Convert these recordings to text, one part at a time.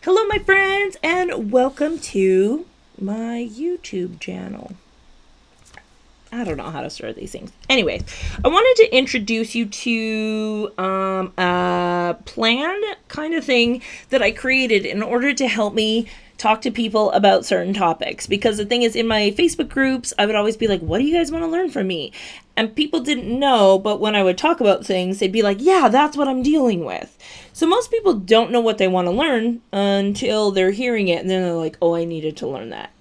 Hello, my friends, and welcome to my YouTube channel. I don't know how to start these things. Anyways, I wanted to introduce you to a planned kind of thing that I created in order to help me talk to people about certain topics. Because the thing is, in my Facebook groups, I would always be like, what do you guys want to learn from me? And people didn't know, but when I would talk about things, they'd be like, yeah, that's what I'm dealing with. So most people don't know what they want to learn until they're hearing it, and then they're like, oh, I needed to learn that.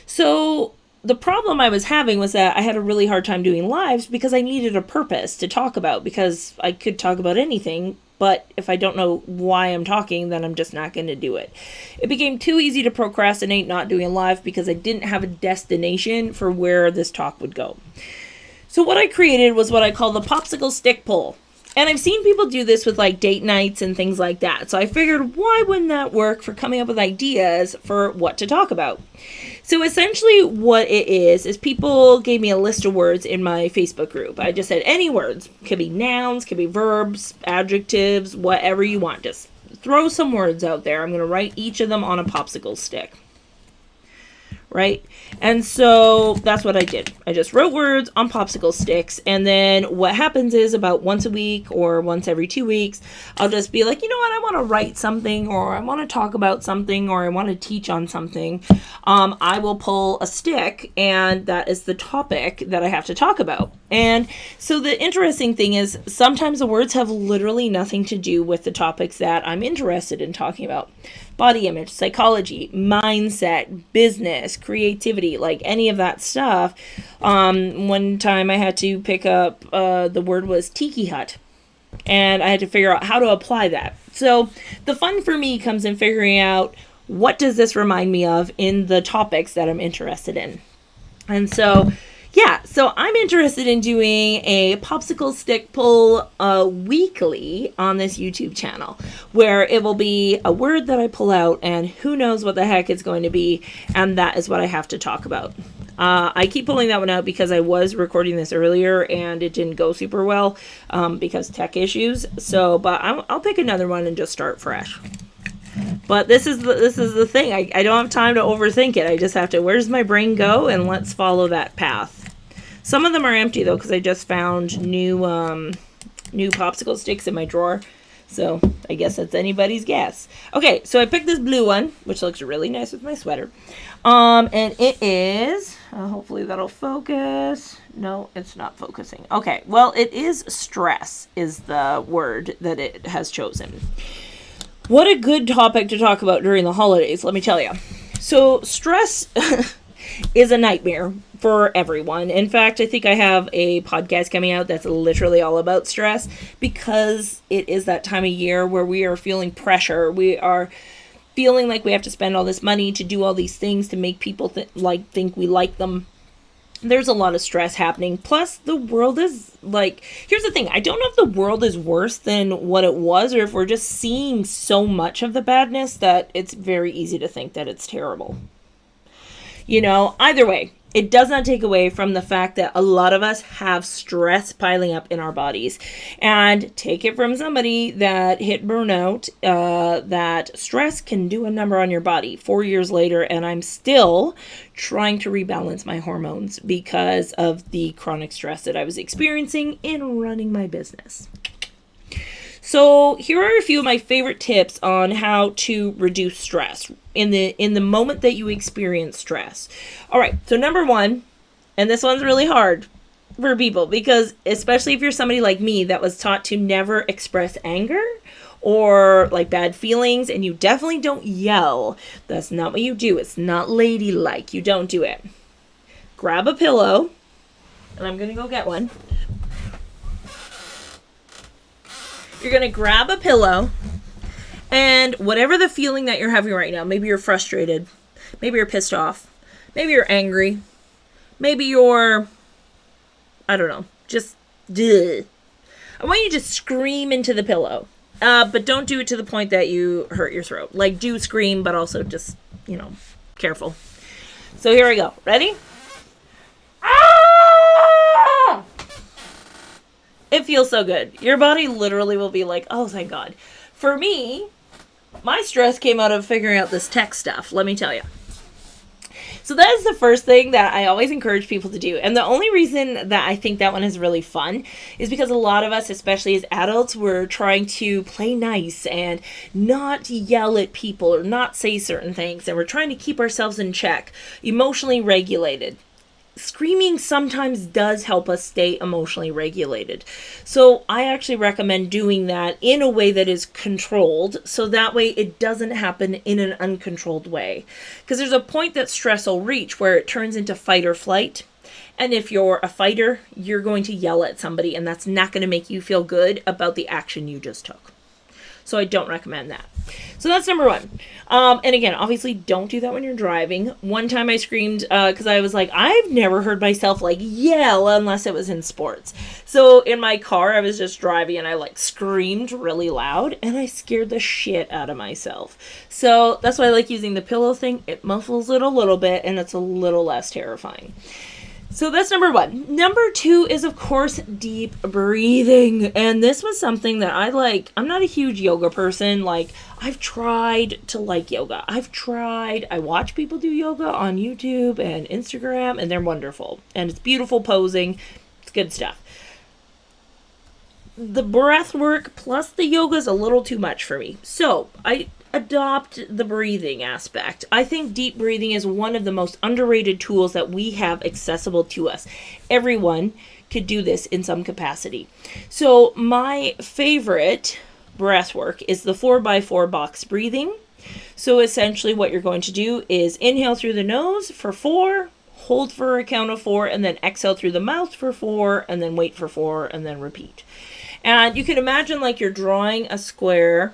So the problem I was having was that I had a really hard time doing lives because I needed a purpose to talk about, because I could talk about anything, but if I don't know why I'm talking, then I'm just not going to do it. It became too easy to procrastinate not doing live because I didn't have a destination for where this talk would go. So what I created was what I call the Popsicle Stick Pull. And I've seen people do this with like date nights and things like that. So I figured, why wouldn't that work for coming up with ideas for what to talk about? So essentially what it is people gave me a list of words in my Facebook group. I just said any words. Could be nouns, could be verbs, adjectives, whatever you want. Just throw some words out there. I'm going to write each of them on a popsicle stick. Right? And so that's what I did. I just wrote words on popsicle sticks, and then what happens is about once a week or once every 2 weeks, I'll just be like, you know what, I want to write something, or I want to talk about something, or I want to teach on something. I will pull a stick, and that is the topic that I have to talk about. And so the interesting thing is sometimes the words have literally nothing to do with the topics that I'm interested in talking about. Body image, psychology, mindset, business, creativity, like any of that stuff. One time I had to pick up, the word was tiki hut, and I had to figure out how to apply that. So the fun for me comes in figuring out, what does this remind me of in the topics that I'm interested in? And so so I'm interested in doing a popsicle stick pull weekly on this YouTube channel, where it will be a word that I pull out, and who knows what the heck it's going to be, and that is what I have to talk about. I keep pulling that one out because I was recording this earlier and it didn't go super well because tech issues. So, but I'll pick another one and just start fresh. But this is the thing. I don't have time to overthink it. I just have to, where does my brain go? And let's follow that path. Some of them are empty, though, because I just found new popsicle sticks in my drawer. So I guess that's anybody's guess. Okay, so I picked this blue one, which looks really nice with my sweater. And it is, hopefully that'll focus. No, it's not focusing. Okay, well, it is stress is the word that it has chosen. What a good topic to talk about during the holidays, let me tell you. So stress is a nightmare for everyone. In fact, I think I have a podcast coming out that's literally all about stress, because it is that time of year where we are feeling pressure. We are feeling like we have to spend all this money to do all these things to make people think we like them. There's a lot of stress happening. Plus, the world is like, here's the thing. I don't know if the world is worse than what it was, or if we're just seeing so much of the badness that it's very easy to think that it's terrible. You know, either way, it does not take away from the fact that a lot of us have stress piling up in our bodies. And take it from somebody that hit burnout, that stress can do a number on your body. 4 years later, and I'm still trying to rebalance my hormones because of the chronic stress that I was experiencing in running my business. So here are a few of my favorite tips on how to reduce stress in the moment that you experience stress. All right, so number one, and this one's really hard for people, because especially if you're somebody like me that was taught to never express anger or like bad feelings, and you definitely don't yell. That's not what you do. It's not ladylike. You don't do it. Grab a pillow, and I'm going to go get one. You're going to grab a pillow, and whatever the feeling that you're having right now, maybe you're frustrated, maybe you're pissed off, maybe you're angry, maybe you're, I don't know, just, duh. I want you to scream into the pillow, but don't do it to the point that you hurt your throat. Like, do scream, but also just, careful. So here we go. Ready? Ah! It feels so good. Your body literally will be like, oh, thank God. For me, my stress came out of figuring out this tech stuff, let me tell you. So that is the first thing that I always encourage people to do. And the only reason that I think that one is really fun is because a lot of us, especially as adults, we're trying to play nice and not yell at people or not say certain things. And we're trying to keep ourselves in check, emotionally regulated. Screaming sometimes does help us stay emotionally regulated. So I actually recommend doing that in a way that is controlled, so that way it doesn't happen in an uncontrolled way. Because there's a point that stress will reach where it turns into fight or flight. And if you're a fighter, you're going to yell at somebody, and that's not going to make you feel good about the action you just took. So I don't recommend that. So that's number one. And again, obviously don't do that when you're driving. One time I screamed because I was like, I've never heard myself like yell unless it was in sports. So in my car, I was just driving and I like screamed really loud and I scared the shit out of myself. So that's why I like using the pillow thing. It muffles it a little bit and it's a little less terrifying. So that's number one. Number two is, of course, deep breathing. And this was something that I like. I'm not a huge yoga person. Like, I've tried to like yoga. I watch people do yoga on YouTube and Instagram, and they're wonderful. And it's beautiful posing. It's good stuff. The breath work plus the yoga is a little too much for me. So I adopt the breathing aspect. I think deep breathing is one of the most underrated tools that we have accessible to us. Everyone could do this in some capacity. So my favorite breath work is the 4x4 box breathing. So essentially what you're going to do is inhale through the nose for 4, hold for a count of 4, and then exhale through the mouth for 4, and then wait for 4, and then repeat. And you can imagine like you're drawing a square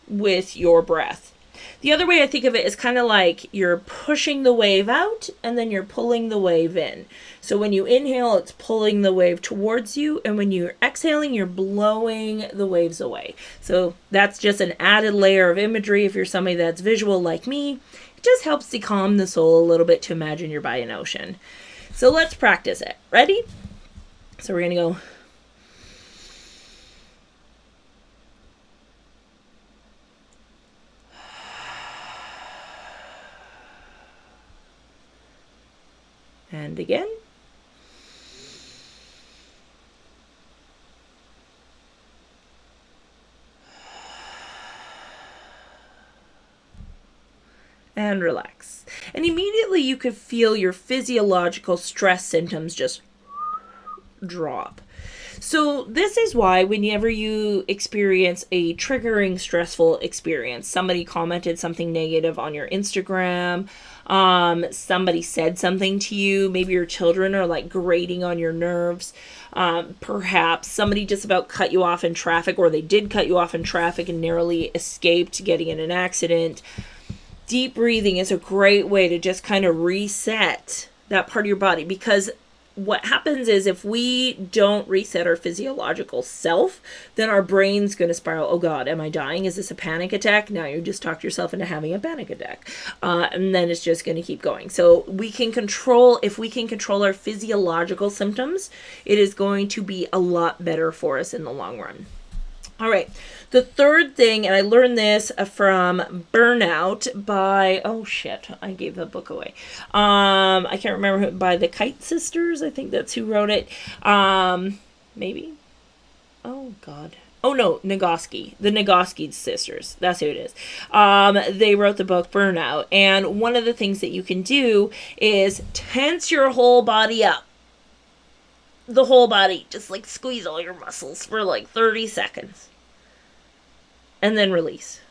with your breath. The other way I think of it is kind of like you're pushing the wave out and then you're pulling the wave in. So when you inhale, it's pulling the wave towards you, and when you're exhaling, you're blowing the waves away. So that's just an added layer of imagery if you're somebody that's visual like me. It just helps to calm the soul a little bit to imagine you're by an ocean. So let's practice it. Ready? So we're going to go. And again. And relax. And immediately you could feel your physiological stress symptoms just drop. So this is why whenever you experience a triggering, stressful experience, somebody commented something negative on your Instagram, somebody said something to you, maybe your children are like grating on your nerves, perhaps somebody just about cut you off in traffic, or they did cut you off in traffic and narrowly escaped getting in an accident. Deep breathing is a great way to just kind of reset that part of your body, because what happens is if we don't reset our physiological self, then our brain's going to spiral. Oh God, am I dying? Is this a panic attack? Now you just talked yourself into having a panic attack. And then it's just going to keep going. So if we can control our physiological symptoms, it is going to be a lot better for us in the long run. All right. The third thing, and I learned this from Burnout by, oh shit, I gave the book away. I can't remember by the Kite Sisters. I think that's who wrote it. Maybe. Oh God. Oh no, Nagoski. The Nagoski sisters. That's who it is. They wrote the book Burnout. And one of the things that you can do is tense your whole body up. The whole body. Just like squeeze all your muscles for like 30 seconds. And then release.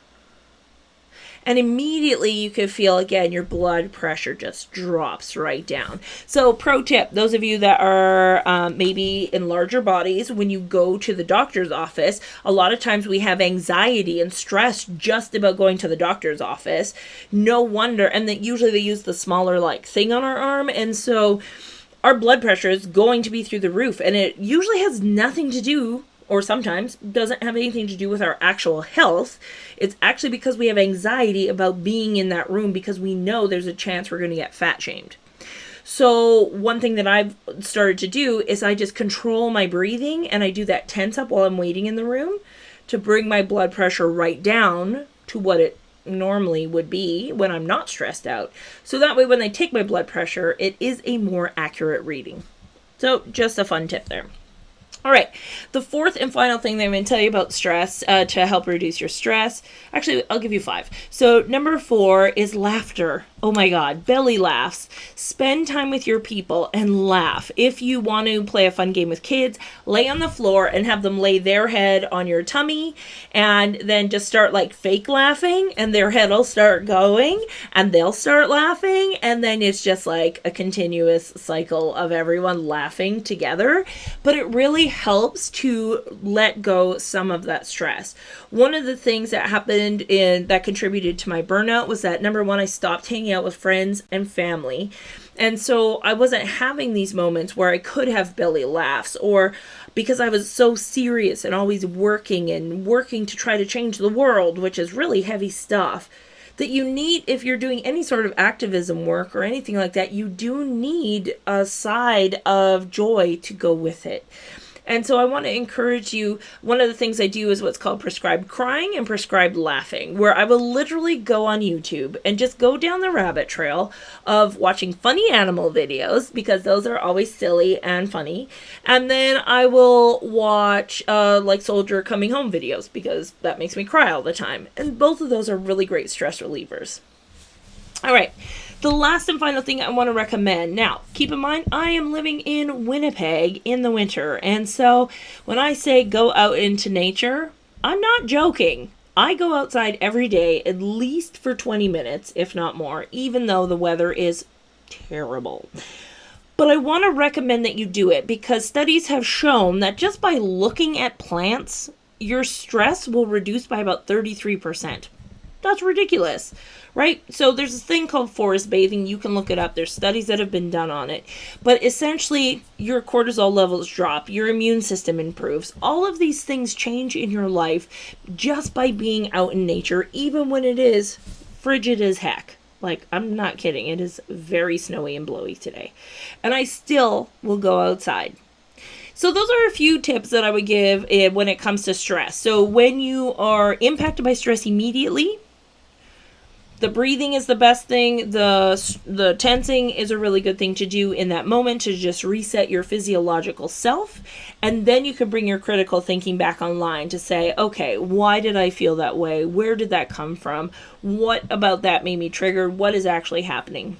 And immediately you can feel, again, your blood pressure just drops right down. So pro tip, those of you that are maybe in larger bodies, when you go to the doctor's office, a lot of times we have anxiety and stress just about going to the doctor's office. No wonder. And that usually they use the smaller like thing on our arm. And so our blood pressure is going to be through the roof. And it usually has nothing to do, or sometimes doesn't have anything to do with our actual health. It's actually because we have anxiety about being in that room because we know there's a chance we're going to get fat shamed. So one thing that I've started to do is I just control my breathing, and I do that tense up while I'm waiting in the room to bring my blood pressure right down to what it normally would be when I'm not stressed out. So that way when they take my blood pressure, it is a more accurate reading. So just a fun tip there. All right, the fourth and final thing that I'm going to tell you about stress to help reduce your stress. Actually, I'll give you 5. So number 4 is laughter. Oh my God, belly laughs. Spend time with your people and laugh. If you want to play a fun game with kids, lay on the floor and have them lay their head on your tummy and then just start like fake laughing, and their head will start going and they'll start laughing, and then it's just like a continuous cycle of everyone laughing together. But it really helps to let go some of that stress. One of the things that happened that contributed to my burnout was that, number 1, I stopped hanging out with friends and family. And so I wasn't having these moments where I could have belly laughs, or because I was so serious and always working to try to change the world, which is really heavy stuff. That you need, if you're doing any sort of activism work or anything like that, you do need a side of joy to go with it. And so I want to encourage you. One of the things I do is what's called prescribed crying and prescribed laughing, where I will literally go on YouTube and just go down the rabbit trail of watching funny animal videos, because those are always silly and funny. And then I will watch like soldier coming home videos, because that makes me cry all the time. And both of those are really great stress relievers. All right. The last and final thing I want to recommend. Now, keep in mind, I am living in Winnipeg in the winter. And so when I say go out into nature, I'm not joking. I go outside every day, at least for 20 minutes, if not more, even though the weather is terrible. But I want to recommend that you do it, because studies have shown that just by looking at plants, your stress will reduce by about 33%. That's ridiculous, right? So there's this thing called forest bathing. You can look it up. There's studies that have been done on it. But essentially, your cortisol levels drop. Your immune system improves. All of these things change in your life just by being out in nature, even when it is frigid as heck. Like, I'm not kidding. It is very snowy and blowy today. And I still will go outside. So those are a few tips that I would give when it comes to stress. So when you are impacted by stress immediately, the breathing is the best thing. The tensing is a really good thing to do in that moment to just reset your physiological self. And then you can bring your critical thinking back online to say, okay, why did I feel that way? Where did that come from? What about that made me triggered? What is actually happening?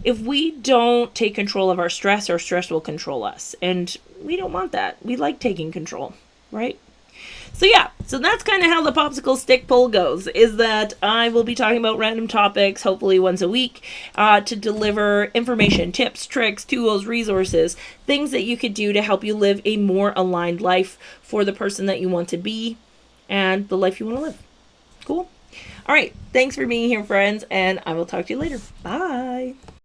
If we don't take control of our stress will control us. And we don't want that. We like taking control, right? So yeah, so that's kind of how the Popsicle Stick Pull goes, is that I will be talking about random topics, hopefully once a week, to deliver information, tips, tricks, tools, resources, things that you could do to help you live a more aligned life for the person that you want to be and the life you want to live. Cool? All right, thanks for being here, friends, and I will talk to you later. Bye!